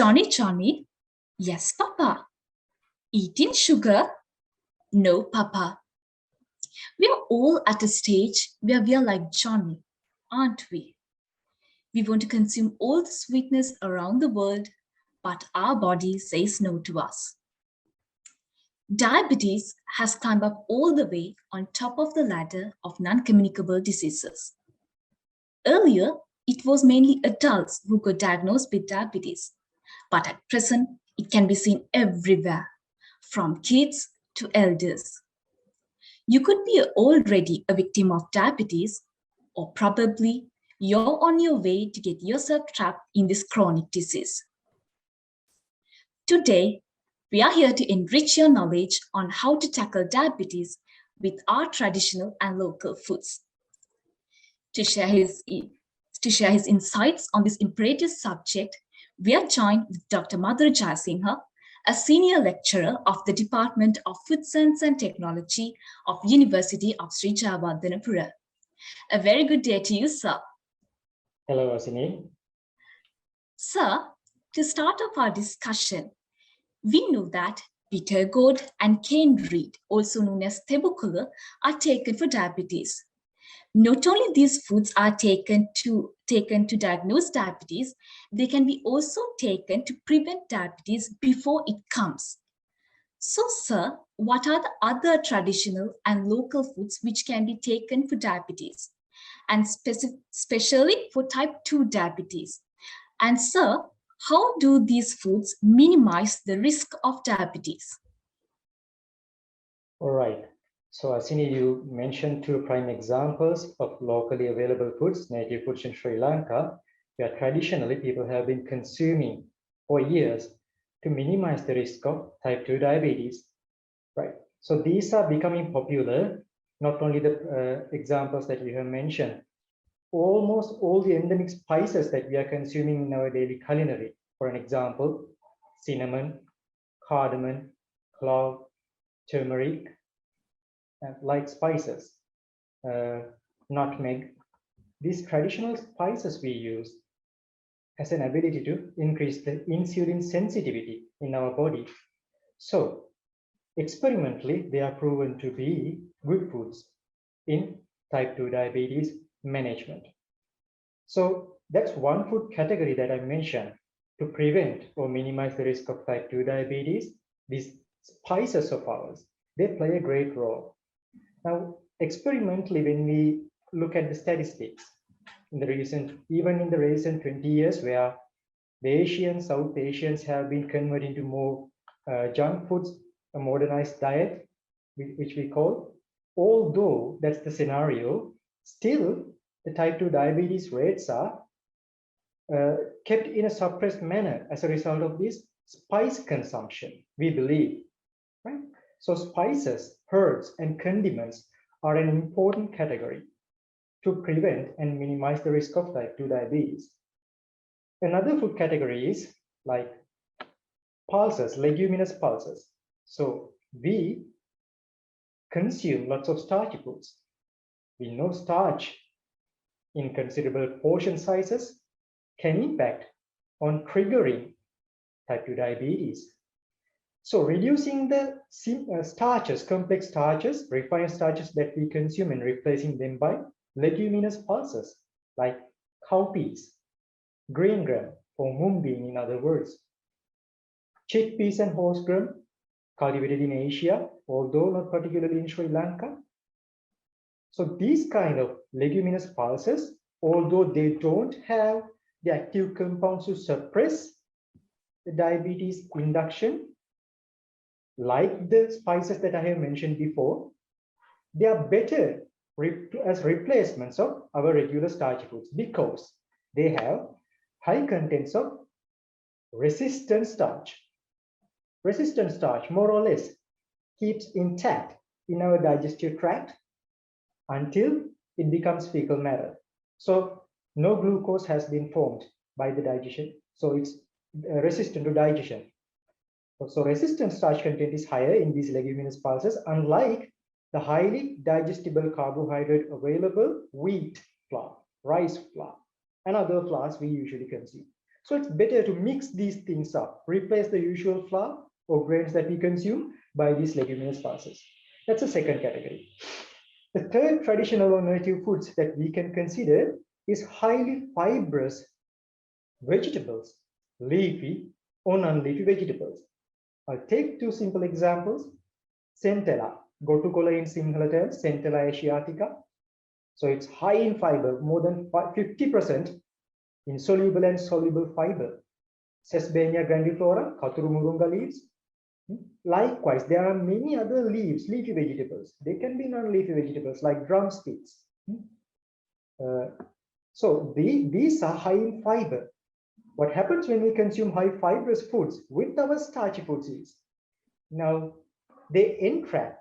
Johnny, Johnny. Yes, Papa. Eating sugar? No, Papa. We are all at a stage where we are like Johnny, aren't we? We want to consume all the sweetness around the world, but our body says no to us. Diabetes has climbed up all the way on top of the ladder of non-communicable diseases. Earlier, it was mainly adults who got diagnosed with diabetes, but at present, it can be seen everywhere, from kids to elders. You could be already a victim of diabetes, or probably you're on your way to get yourself trapped in this chronic disease. Today, we are here to enrich your knowledge on how to tackle diabetes with our traditional and local foods. To share his insights on this imperative subject, we are joined with Dr. Madhur Jayasinghe, a senior lecturer of the Department of Food Science and Technology of University of Sri Jayawardhanapura. A very good day to you, sir. Hello, Asini. Sir, to start off our discussion, we know that bitter gourd and cane reed, also known as thebukula, are taken for diabetes. Not only these foods are taken to diagnose diabetes, they can be also taken to prevent diabetes before it comes. So, sir, what are the other traditional and local foods which can be taken for diabetes, and especially for type 2 diabetes? And sir, how do these foods minimize the risk of diabetes? All right. So, Asini, you mentioned two prime examples of locally available foods, native foods in Sri Lanka, where traditionally people have been consuming for years to minimize the risk of type 2 diabetes. Right. So these are becoming popular, not only the examples that you have mentioned, almost all the endemic spices that we are consuming in our daily culinary. For an example, cinnamon, cardamom, clove, turmeric, and light spices, nutmeg. These traditional spices we use has an ability to increase the insulin sensitivity in our body. So experimentally, they are proven to be good foods in type 2 diabetes management. So that's one food category that I mentioned to prevent or minimize the risk of type 2 diabetes. These spices of ours, they play a great role. Now, experimentally, when we look at the statistics, even in the recent 20 years, where the Asians, South Asians have been converting to more junk foods, a modernized diet, which we call, although that's the scenario, still the type 2 diabetes rates are kept in a suppressed manner as a result of this spice consumption, we believe, right? So spices, herbs, and condiments are an important category to prevent and minimize the risk of type 2 diabetes. Another food category is like pulses, leguminous pulses. So we consume lots of starchy foods. We know starch in considerable portion sizes can impact on triggering type 2 diabetes. So reducing the starches, complex starches, refined starches that we consume and replacing them by leguminous pulses like cowpeas, green gram, or mung bean in other words, chickpeas and horse gram cultivated in Asia, although not particularly in Sri Lanka. So these kind of leguminous pulses, although they don't have the active compounds to suppress the diabetes induction, like the spices that I have mentioned before, they are better as replacements of our regular starchy foods because they have high contents of resistant starch. Resistant starch, more or less, keeps intact in our digestive tract until it becomes fecal matter. So no glucose has been formed by the digestion, so it's resistant to digestion. So resistant starch content is higher in these leguminous pulses, unlike the highly digestible carbohydrate available wheat flour, rice flour, and other flours we usually consume. So it's better to mix these things up, replace the usual flour or grains that we consume by these leguminous pulses. That's the second category. The third traditional or native foods that we can consider is highly fibrous vegetables, leafy or non-leafy vegetables. I'll take two simple examples. Centella, gotukola in Sinhala terms, Centella asiatica. So it's high in fiber, more than 50% insoluble and soluble fiber. Sesbania grandiflora, Katurumurunga leaves. Likewise, there are many other leaves, leafy vegetables. They can be non-leafy vegetables like drumsticks. So these are high in fiber. What happens when we consume high fibrous foods with our starchy foods is, now they entrap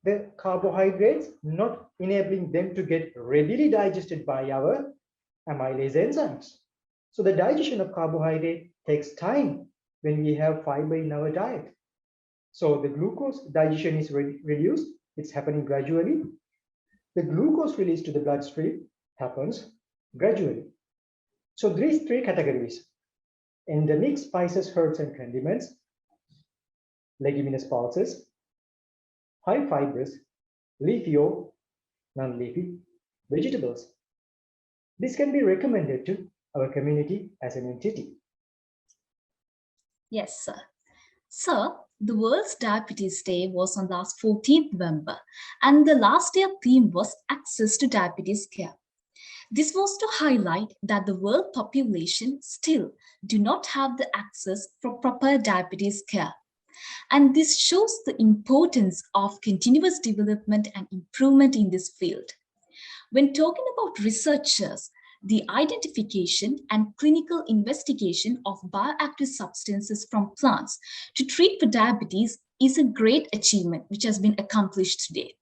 the carbohydrates, not enabling them to get readily digested by our amylase enzymes. So the digestion of carbohydrate takes time when we have fiber in our diet. So the glucose digestion is reduced. It's happening gradually. The glucose release to the bloodstream happens gradually. So these three categories: endemic spices, herbs, and condiments, leguminous pulses, high fibrous, leafy or non-leafy vegetables. This can be recommended to our community as an entity. Yes, sir. Sir, the World's Diabetes Day was on last 14th November, and the last year theme was access to diabetes care. This was to highlight that the world population still do not have the access for proper diabetes care. And this shows the importance of continuous development and improvement in this field. When talking about researchers, the identification and clinical investigation of bioactive substances from plants to treat for diabetes is a great achievement which has been accomplished today.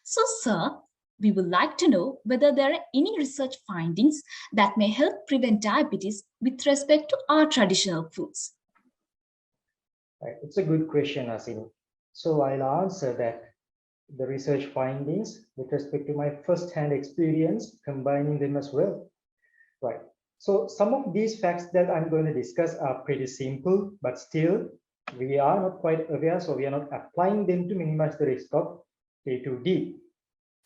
So, sir, we would like to know whether there are any research findings that may help prevent diabetes with respect to our traditional foods. Right. It's a good question, Asini. So I'll answer that. The research findings with respect to my first-hand experience, combining them as well. Right. So some of these facts that I'm going to discuss are pretty simple, but still we are not quite aware, so we are not applying them to minimize the risk of A2D.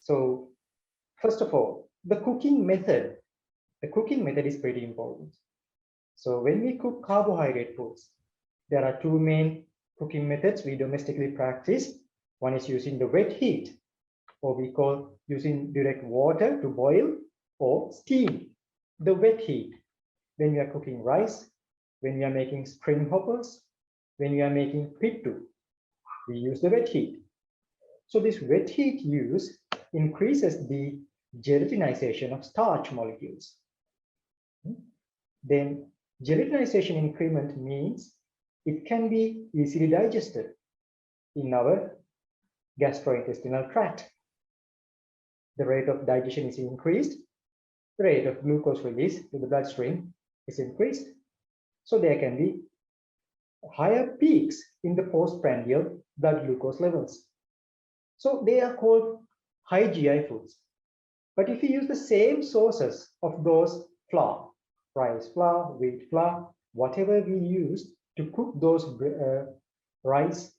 So first of all, the cooking method. The cooking method is pretty important. So when we cook carbohydrate foods, there are two main cooking methods we domestically practice. One is using the wet heat, or we call using direct water to boil, or steam. The wet heat, when we are cooking rice, when we are making string hoppers, when we are making pittu, we use the wet heat. So this wet heat use increases the gelatinization of starch molecules. Then gelatinization increment means it can be easily digested in our gastrointestinal tract. The rate of digestion is increased, the rate of glucose release to the bloodstream is increased. So there can be higher peaks in the postprandial blood glucose levels. So they are called high GI foods. But if you use the same sources of those flour, rice flour, wheat flour, whatever we use to cook those rice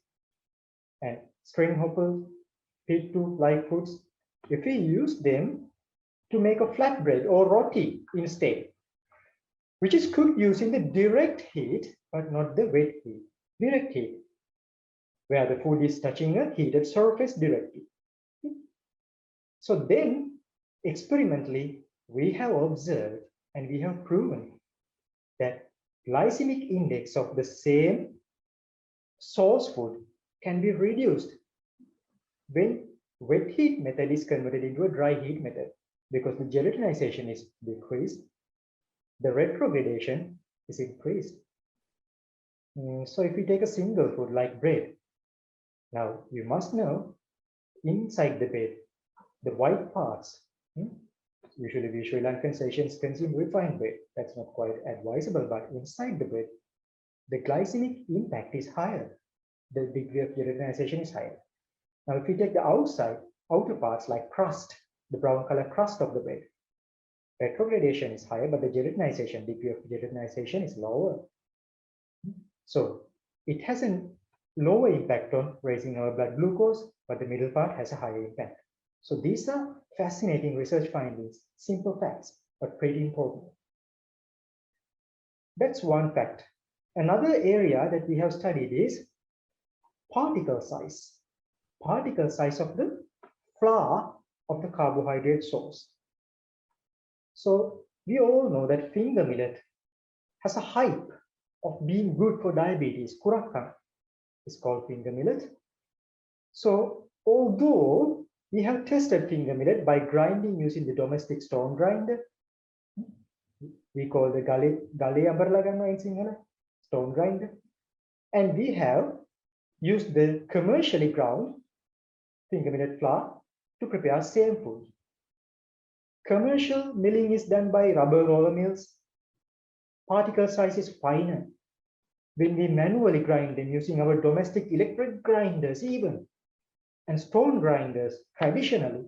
and string hoppers, pittu-like foods, if we use them to make a flatbread or roti instead, which is cooked using the direct heat, but not the wet heat, direct heat, where the food is touching a heated surface directly. So then, experimentally, we have observed and we have proven that glycemic index of the same source food can be reduced when wet heat method is converted into a dry heat method, because the gelatinization is decreased, the retrogradation is increased. So if we take a single food like bread, now you must know inside the bread, the white parts, usually we Sri Lankan Asians consume refined bread. That's not quite advisable, but inside the bread, the glycemic impact is higher. The degree of gelatinization is higher. Now, if we take the outer parts like crust, the brown color crust of the bread, Retrogradation is higher, but the gelatinization, degree of gelatinization is lower. So it has a lower impact on raising our blood glucose, but the middle part has a higher impact. So these are fascinating research findings, simple facts, but pretty important. That's one fact. Another area that we have studied is particle size. Particle size of the flour of the carbohydrate source. So we all know that finger millet has a hype of being good for diabetes. Kurakkana is called finger millet. So although we have tested finger millet by grinding using the domestic stone grinder, we call the gale ambarla ganna in Sinhala, stone grinder, and we have used the commercially ground finger millet flour to prepare same food. Commercial milling is done by rubber roller mills. Particle size is finer when we manually grind them using our domestic electric grinders even, and stone grinders. Traditionally,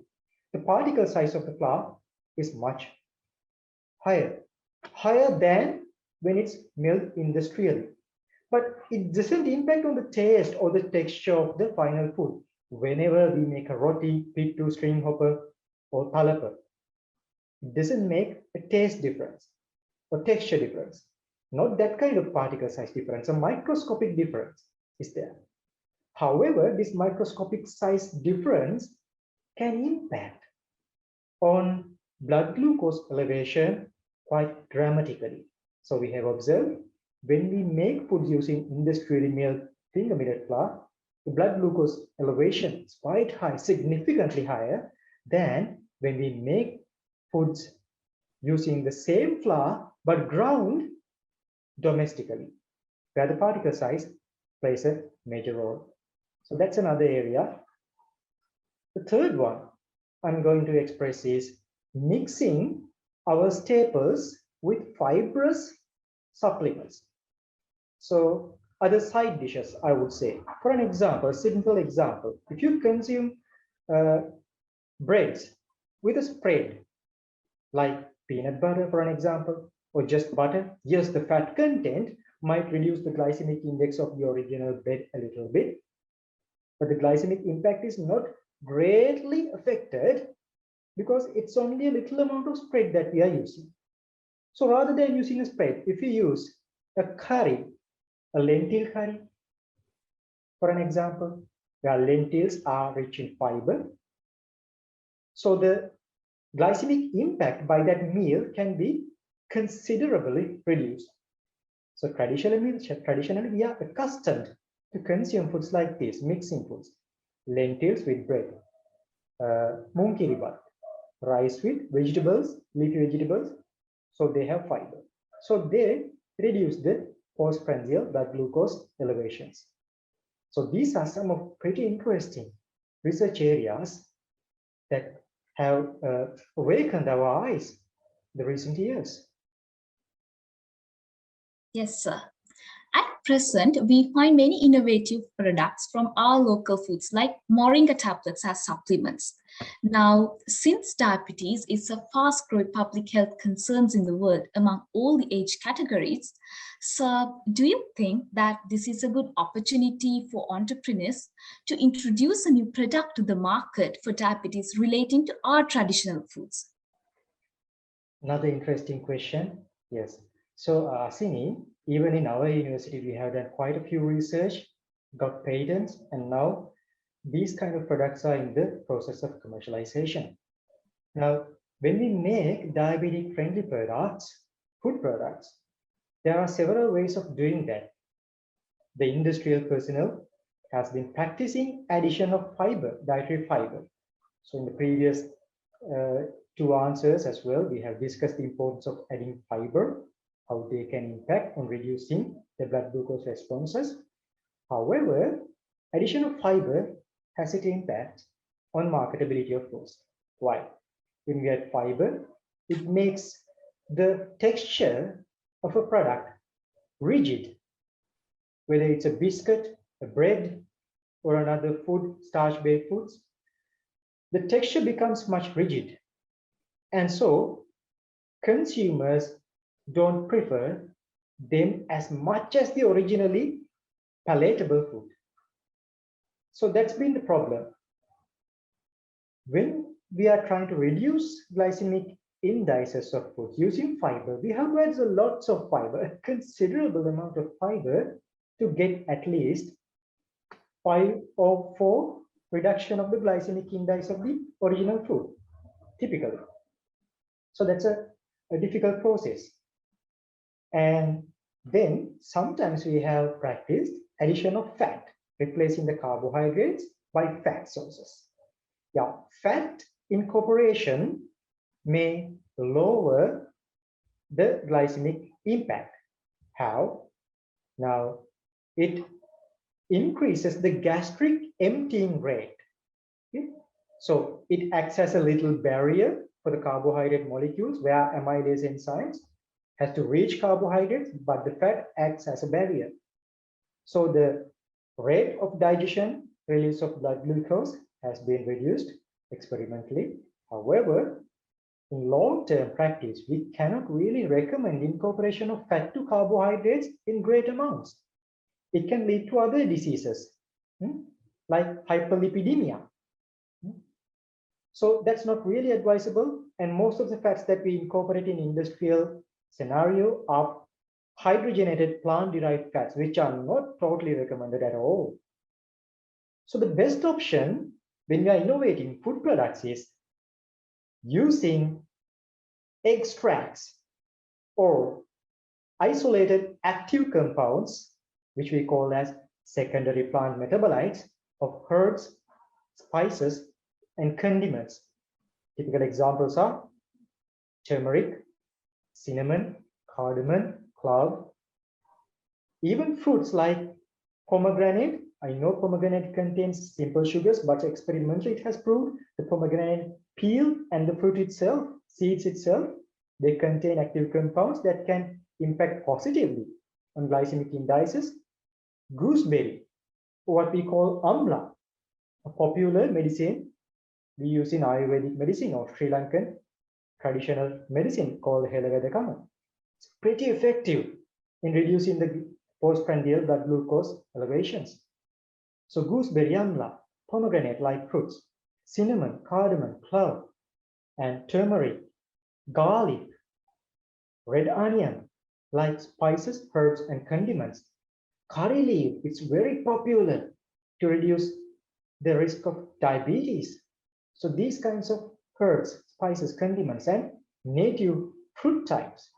the particle size of the flour is much higher than when it's milled industrially. But it doesn't impact on the taste or the texture of the final food. Whenever we make a roti, pittu, string hopper, or palapa, it doesn't make a taste difference or texture difference. Not that kind of particle size difference. A microscopic difference is there. However, this microscopic size difference can impact on blood glucose elevation quite dramatically. So we have observed when we make food using industrially milled finger millet flour, the blood glucose elevation is quite high, significantly higher than when we make foods using the same flour but ground domestically, where the particle size plays a major role. So that's another area. The third one I'm going to express is mixing our staples with fibrous supplements. So other side dishes, I would say. For an example, a simple example, if you consume breads with a spread, like peanut butter, for an example, or just butter, yes, the fat content might reduce the glycemic index of the original bread a little bit, but the glycemic impact is not greatly affected because it's only a little amount of spread that we are using. So rather than using a spread, if you use a curry, a lentil curry, for an example, where lentils are rich in fiber, so the glycemic impact by that meal can be considerably reduced. So traditionally we are accustomed to consume foods like this, mixing foods, lentils with bread, moong kiribat, rice with vegetables, leafy vegetables, so they have fiber. So they reduce the postprandial blood glucose elevations. So these are some of pretty interesting research areas that have awakened our eyes in the recent years. Yes, sir. At present, we find many innovative products from our local foods like moringa tablets as supplements. Now, since diabetes is a fast-growing public health concern in the world among all the age categories, so do you think that this is a good opportunity for entrepreneurs to introduce a new product to the market for diabetes relating to our traditional foods? Another interesting question. Yes. So, Sini, even in our university, we have done quite a few research, got patents, and now these kind of products are in the process of commercialization. Now, when we make diabetic-friendly products, food products, there are several ways of doing that. The industrial personnel has been practicing addition of fiber, dietary fiber. So in the previous two answers as well, we have discussed the importance of adding fiber, how they can impact on reducing the blood glucose responses. However, addition of fiber has its impact on marketability of foods. Why? When we add fiber, it makes the texture of a product rigid, whether it's a biscuit, a bread, or another food, starch-based foods. The texture becomes much rigid. And so consumers don't prefer them as much as the originally palatable food. So that's been the problem. When we are trying to reduce glycemic indices of food using fiber, we have added lots of fiber, a considerable amount of fiber, to get at least 5 or 4 reduction of the glycemic index of the original food, typically. So that's a difficult process. And then sometimes we have practiced addition of fat, replacing the carbohydrates by fat sources. Yeah, fat incorporation may lower the glycemic impact. How? Now, it increases the gastric emptying rate. Okay? So it acts as a little barrier for the carbohydrate molecules where amylase enzymes has to reach carbohydrates, but the fat acts as a barrier. So the rate of digestion, release of blood glucose has been reduced experimentally. However, in long-term practice, we cannot really recommend incorporation of fat to carbohydrates in great amounts. It can lead to other diseases, like hyperlipidemia. So that's not really advisable. And most of the fats that we incorporate in industrial scenario are hydrogenated plant-derived fats, which are not totally recommended at all. So the best option when we are innovating food products is using extracts or isolated active compounds, which we call as secondary plant metabolites of herbs, spices, and condiments. Typical examples are turmeric, cinnamon, cardamom, clove. Even fruits like pomegranate. I know pomegranate contains simple sugars, but experimentally it has proved the pomegranate peel and the fruit itself, seeds itself, they contain active compounds that can impact positively on glycemic indices. Gooseberry, what we call amla, a popular medicine we use in Ayurvedic medicine or Sri Lankan traditional medicine called Helavedakama. It's pretty effective in reducing the postprandial blood glucose elevations. So gooseberry, amla, pomegranate-like fruits, cinnamon, cardamom, clove, and turmeric, garlic, red onion, like spices, herbs, and condiments. Curry leaf, it's very popular to reduce the risk of diabetes. So these kinds of herbs, spices, condiments, and native fruit types.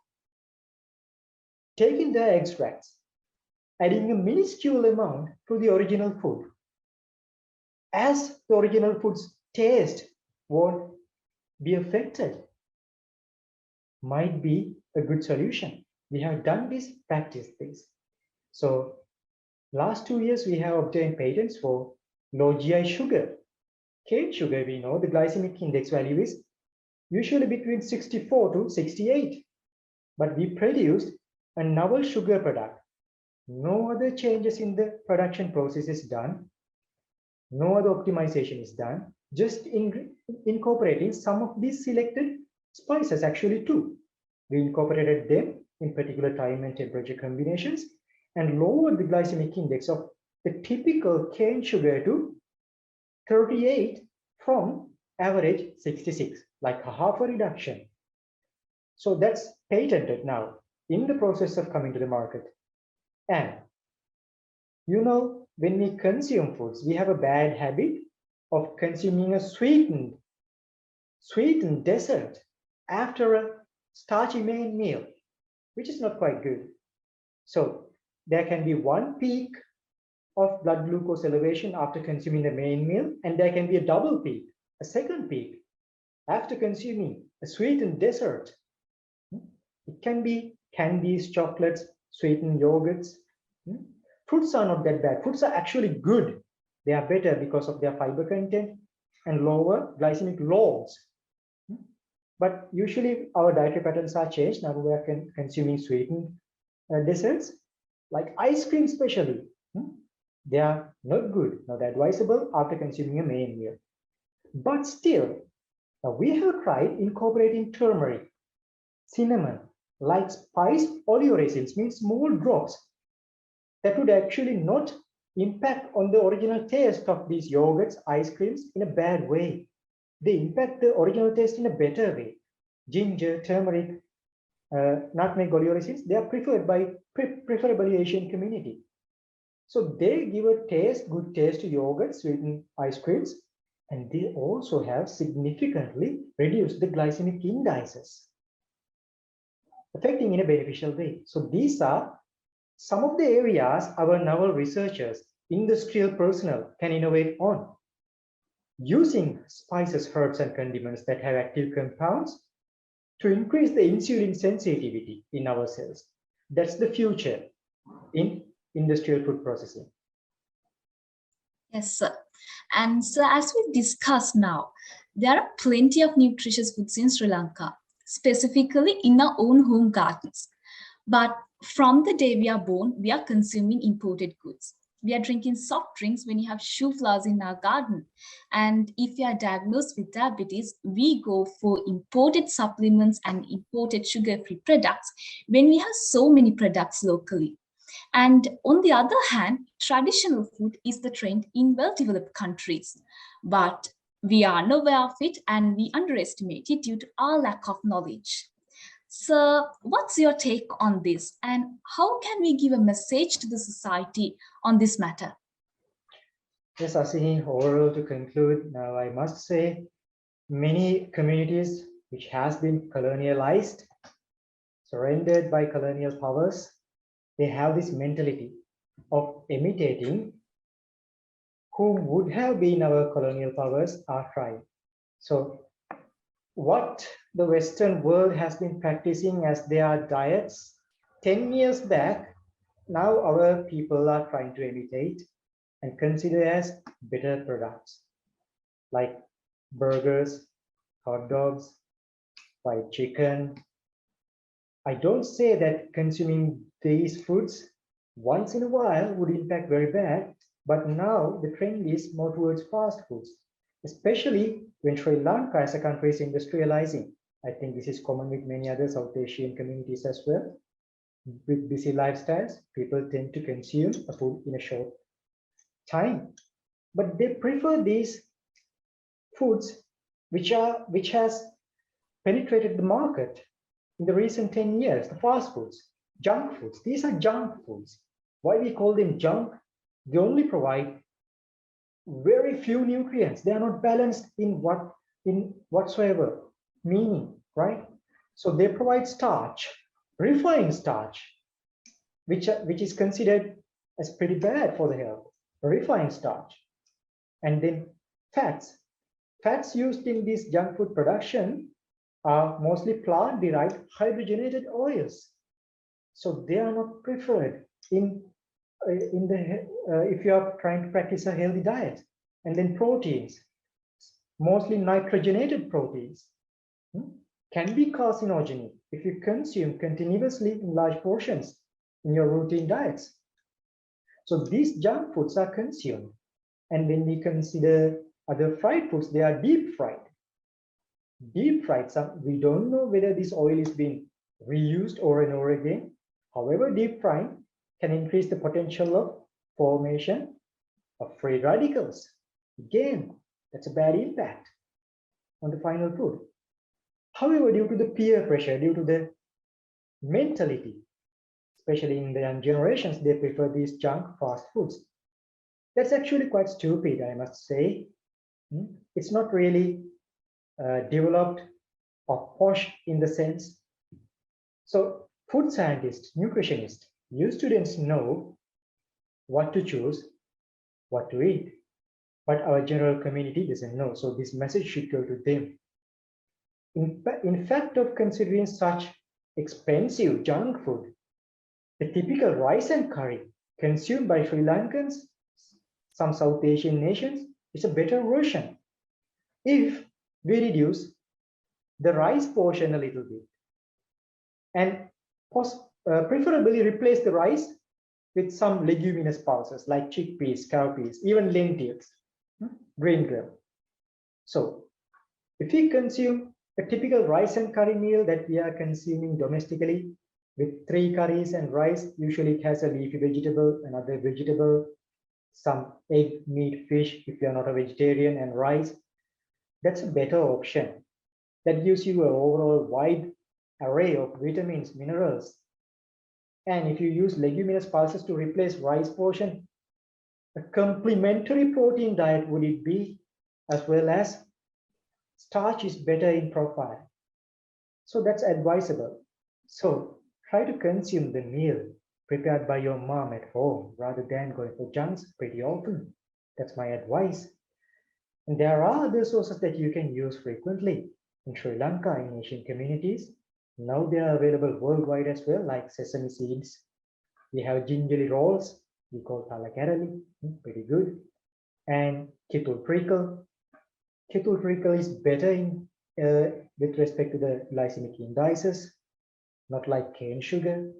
Taking their extracts, adding a minuscule amount to the original food. As the original food's taste won't be affected, might be a good solution. We have done this, practiced this. So last 2 years, we have obtained patents for low GI sugar. Cane sugar, we know the glycemic index value is usually between 64 to 68. But we produced a novel sugar product. No other changes in the production process is done. No other optimization is done. Just incorporating some of these selected spices actually too. We incorporated them in particular time and temperature combinations and lowered the glycemic index of the typical cane sugar to 38 from average 66, like a half a reduction. So that's patented now, in the process of coming to the market. And you know, when we consume foods, we have a bad habit of consuming a sweetened dessert after a starchy main meal, which is not quite good. So there can be one peak of blood glucose elevation after consuming the main meal, and there can be a double peak, a second peak, after consuming a sweetened dessert. It can be candies, chocolates, sweetened yogurts. Fruits are not that bad. Fruits are actually good. They are better because of their fiber content and lower glycemic loads. But usually our dietary patterns are changed. Now we are consuming sweetened desserts, like ice cream especially. They are not good, not advisable after consuming a main meal. But still, we have tried incorporating turmeric cinnamon, like spice oleoresins, means small drops that would actually not impact on the original taste of these yogurts, ice creams in a bad way. They impact the original taste in a better way. Ginger, turmeric, nutmeg oleoresins, they are preferred by preferably Asian community. So they give a taste, good taste to yogurt, sweetened ice creams, and they also have significantly reduced the glycemic indices, affecting in a beneficial way. So these are some of the areas our novel researchers, industrial personnel can innovate on. Using spices, herbs, and condiments that have active compounds to increase the insulin sensitivity in our cells. That's the future in industrial food processing. Yes, sir. And so as we discussed now, there are plenty of nutritious foods in Sri Lanka, specifically in our own home gardens. But from the day we are born, we are consuming imported goods. We are drinking soft drinks when you have shoe flowers in our garden. And if you are diagnosed with diabetes, we go for imported supplements and imported sugar-free products when we have so many products locally. And on the other hand, traditional food is the trend in well-developed countries. But we are unaware of it and we underestimate it due to our lack of knowledge. So what's your take on this and how can we give a message to the society on this matter? Yes, Asihi, overall to conclude, now I must say many communities which has been colonialized, surrendered by colonial powers, they have this mentality of imitating who would have been our colonial powers are trying. So what the Western world has been practicing as their diets 10 years back, now our people are trying to imitate and consider as better products like burgers, hot dogs, fried chicken. I don't say that consuming these foods once in a while would impact very bad, but now the trend is more towards fast foods, especially when Sri Lanka as a country is industrializing. I think this is common with many other South Asian communities as well. With busy lifestyles, people tend to consume a food in a short time, but they prefer these foods which has penetrated the market in the recent 10 years, the fast foods, junk foods. These are junk foods. Why we call them junk? They only provide very few nutrients. They are not balanced in whatsoever meaning, right? So they provide starch, refined starch, which is considered as pretty bad for the health, refined starch. And then fats. Fats used in this junk food production are mostly plant-derived hydrogenated oils. So they are not preferred if you are trying to practice a healthy diet. And then proteins, mostly nitrogenated proteins, can be carcinogenic if you consume continuously in large portions in your routine diets. So these junk foods are consumed. And when we consider other fried foods, they are deep fried. Deep fried, we don't know whether this oil is being reused over and over again. However, deep frying can increase the potential of formation of free radicals. Again, that's a bad impact on the final food. However, due to the peer pressure, due to the mentality, especially in the young generations, they prefer these junk fast foods. That's actually quite stupid, I must say. It's not really developed or posh in the sense. So food scientists, nutritionists, you students know what to choose, what to eat, but our general community doesn't know. So this message should go to them. In fact of considering such expensive junk food, the typical rice and curry consumed by Sri Lankans, some South Asian nations, is a better version. If we reduce the rice portion a little bit and preferably replace the rice with some leguminous pulses like chickpeas, cowpeas, even lentils, green grain. So if we consume A typical rice and curry meal that we are consuming domestically with 3 curries and rice, usually it has a leafy vegetable, another vegetable, some egg, meat, fish, if you're not a vegetarian, and rice. That's a better option. That gives you an overall wide array of vitamins, minerals. And if you use leguminous pulses to replace rice portion, a complementary protein diet would it be, as well as starch is better in profile. So that's advisable. So try to consume the meal prepared by your mom at home rather than going for junks pretty often. That's my advice. And there are other sources that you can use frequently in Sri Lanka, in Asian communities. Now they are available worldwide as well, like sesame seeds. We have gingerly rolls, we call talakarali, pretty good. And ketul prickle. Ketul prickle is better in with respect to the glycemic indices, not like cane sugar.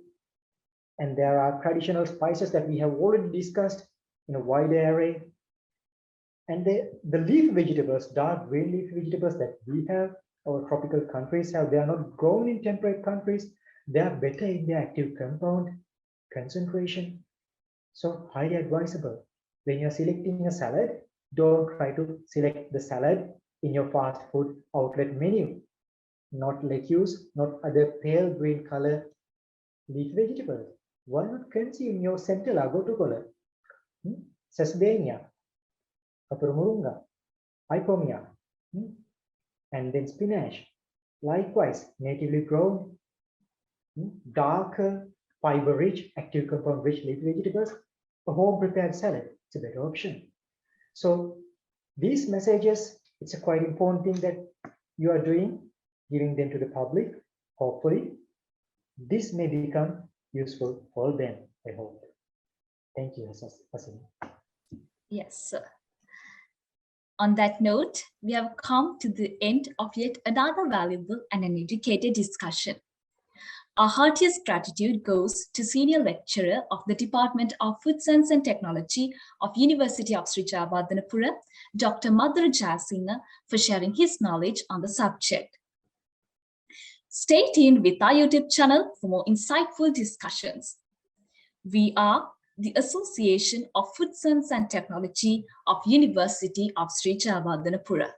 And there are traditional spices that we have already discussed in a wide array. And the leaf vegetables, dark green leaf vegetables that we have, our tropical countries have, they are not grown in temperate countries. They are better in their active compound concentration. So highly advisable. When you're selecting a salad, don't try to select the salad in your fast food outlet menu. Not lettuce, not other pale green color leaf vegetables. Why not consume your centella gotukola, sesbania, kapurumurunga, ipomia, and then spinach. Likewise, natively grown, darker, fiber-rich, active compound-rich leaf vegetables, a home-prepared salad, it's a better option. So these messages, it's a quite important thing that you are doing, giving them to the public. Hopefully, this may become useful for them, I hope. Thank you, Hasina. Yes, sir. On that note, we have come to the end of yet another valuable and an educated discussion. Our heartiest gratitude goes to Senior Lecturer of the Department of Food Science and Technology of University of Sri Jayewardenepura, Dr. Madhura Jayasinghe, for sharing his knowledge on the subject. Stay tuned with our YouTube channel for more insightful discussions. We are the Association of Food Science and Technology of University of Sri Jayewardenepura.